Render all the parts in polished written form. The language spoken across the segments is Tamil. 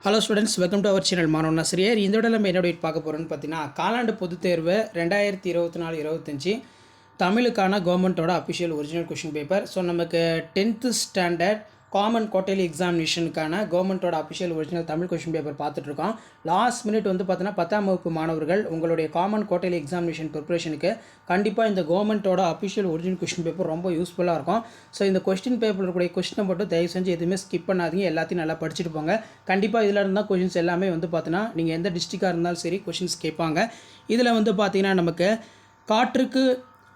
Hello students, welcome to our channel மாணவன் ஆசிரியர். இந்த விட நம்ம என்ன பார்க்க போகிறோன்னு பார்த்தீங்கன்னா, காலாண்டு பொதுத் தேர்வு 2024-25 தமிழுக்கான கவர்மெண்ட்டோட official original question paper. So நமக்கு 10th ஸ்டாண்டர்ட் காமன் குவார்ட்டர்லி எக்ஸாமினேஷனுக்கான கவர்மெண்ட்டோட official original Tamil question paper பார்த்துட்ருக்கோம். லாஸ்ட் மினிட் வந்து பார்த்தீங்கன்னா 10ஆம் வகுப்பு மாணவர்கள் உங்களுடைய காமன் குவார்ட்டர்லி எக்ஸாமினேஷன் ப்ரிப்பரேஷனுக்கு கண்டிப்பாக இந்த கவர்மெண்ட்டோட அஃபிஷியல் ஒரிஜினல் கொஷின் பேப்பர் ரொம்ப யூஸ்ஃபுல்லாக இருக்கும். ஸோ இந்த கொஸ்டின் பேப்பரில் இருக்கக்கூடிய கொஸ்டினை மட்டும் தயவு செஞ்சு எதுவுமே ஸ்கிப் பண்ணாதீங்க, எல்லாத்தையும் நல்லா படிச்சுட்டு போங்க. கண்டிப்பாக இதில் இருந்தால் கொஷின்ஸ் எல்லாமே வந்து பார்த்தீங்கன்னா நீங்கள் எந்த டிஸ்ட்ரிக்டாக இருந்தாலும் சரி கொஷின்ஸ் கேட்பாங்க. இதில் வந்து பார்த்தீங்கன்னா நமக்கு காற்றுக்கு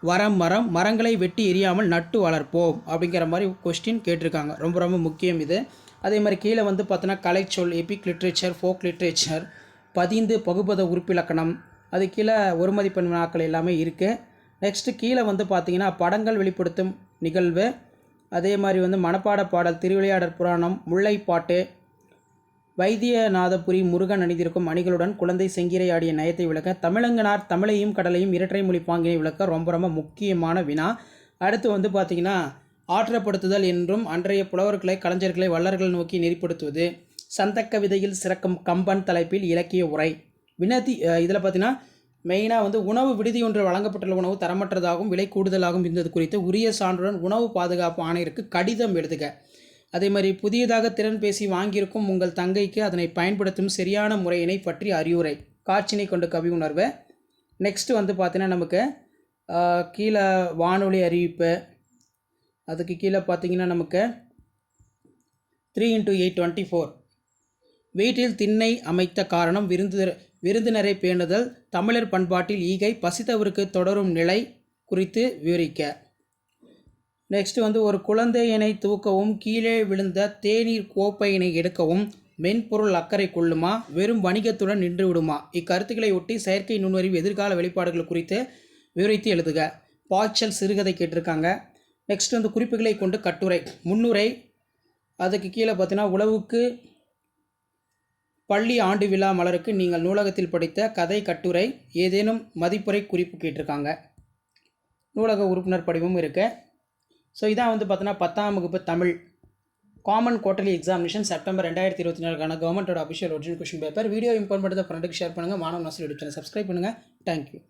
மரம் மரங்களை வெட்டி எரியாமல் நட்டு வளர்ப்போம் அப்படிங்கிற மாதிரி கொஸ்டின் கேட்டிருக்காங்க. ரொம்ப ரொம்ப முக்கியம் இது. அதே மாதிரி கீழே வந்து பார்த்தோன்னா கலைச்சொல், எபிக் லிட்ரேச்சர், ஃபோக் லிட்ரேச்சர், பதிந்து பகுபத உறுப்பிலக்கணம், அது கீழே ஒரு மதிப்பெண் வினாக்கள் எல்லாமே இருக்குது. நெக்ஸ்ட்டு கீழே வந்து பார்த்திங்கன்னா படங்கள் வெளிப்படுத்தும் நிகழ்வு, அதே மாதிரி வந்து மனப்பாட பாடல், திருவிளையாடற் புராணம், முல்லைப்பாட்டு, வைத்தியநாதபுரி முருகன் அணிந்திருக்கும் அணிகளுடன் குழந்தை செங்கிரை ஆடிய நயத்தை விளக்க, தமிழங்கனார் தமிழையும் கடலையும் இரட்டை மொழி பாங்கினை விளக்க ரொம்ப ரொம்ப முக்கியமான வினா. அடுத்து வந்து பார்த்திங்கன்னா ஆற்றப்படுத்துதல் என்றும் அன்றைய புலவர்களை கலைஞர்களை வள்ளர்கள் நோக்கி நெறிப்படுத்துவது, சந்தக்கவிதையில் சிறக்கும் கம்பன் தலைப்பில் இலக்கிய உரை வினதி. இதில் பார்த்திங்கன்னா மெயினாக வந்து உணவு விடுதி ஒன்று வழங்கப்பட்டுள்ள உணவு தரமற்றதாகவும் விலை கூடுதலாகவும் இருந்தது குறித்து உரிய சான்றுடன் உணவு பாதுகாப்பு ஆணையருக்கு கடிதம் எழுதுக. அதே மாதிரி புதியதாக திறன் பேசி வாங்கியிருக்கும் உங்கள் தங்கைக்கு அதனை பயன்படுத்தும் சரியான முறையினை பற்றி அறிவுரை, காட்சினை கொண்டு கவி உணர்வு. நெக்ஸ்ட்டு வந்து பார்த்தீங்கன்னா நமக்கு கீழே வானொலி அறிவிப்பு, அதுக்கு கீழே பார்த்தீங்கன்னா நமக்கு 3x8 24 வீட்டில் திண்ணை அமைத்த காரணம், விருந்தினரை பேணுதல், தமிழர் பண்பாட்டில் ஈகை, பசித்தவருக்கு தொடரும் நிலை குறித்து விவரிக்க. நெக்ஸ்ட் வந்து ஒரு குழந்தையினை தூக்கவும் கீழே விழுந்த தேநீர் கோப்பையினை எடுக்கவும் மென்பொருள் அக்கறை கொள்ளுமா, வெறும் வணிகத்துடன் நின்று விடுமா? இக்கருத்துக்களை ஒட்டி செயற்கை நுண்ணறிவு எதிர்கால வெளிப்பாடுகள் குறித்து விவரித்து எழுதுக. பாய்ச்சல் சிறுகதை கேட்டிருக்காங்க. நெக்ஸ்ட் வந்து குறிப்புகளை கொண்டு கட்டுரை, முன்னுரை, அதுக்கு கீழே பார்த்தீங்கன்னா உழவுக்கு பள்ளி ஆண்டு விழா மலருக்கு நீங்கள் நூலகத்தில் படித்த கதை கட்டுரை, ஏதேனும் மதிப்புரை குறிப்பு கேட்டிருக்காங்க. நூலக உறுப்பினர் படிவமும் இருக்குது. ஸோ இதான் வந்து பார்த்தீங்கன்னா 10ஆம் வகுப்பு Tamil common quarterly examination September 2024 கவர்மெண்ட்டோட official original question paper. Video impart பண்ணுறத ஃப்ரெண்டுக்கு ஷேர் பண்ணுங்கள். மாணவன் ஆசிரியர் யூடியூப் சேனல் சப்ஸ்கிரைப் பண்ணுங்கள். தேங்க்யூ.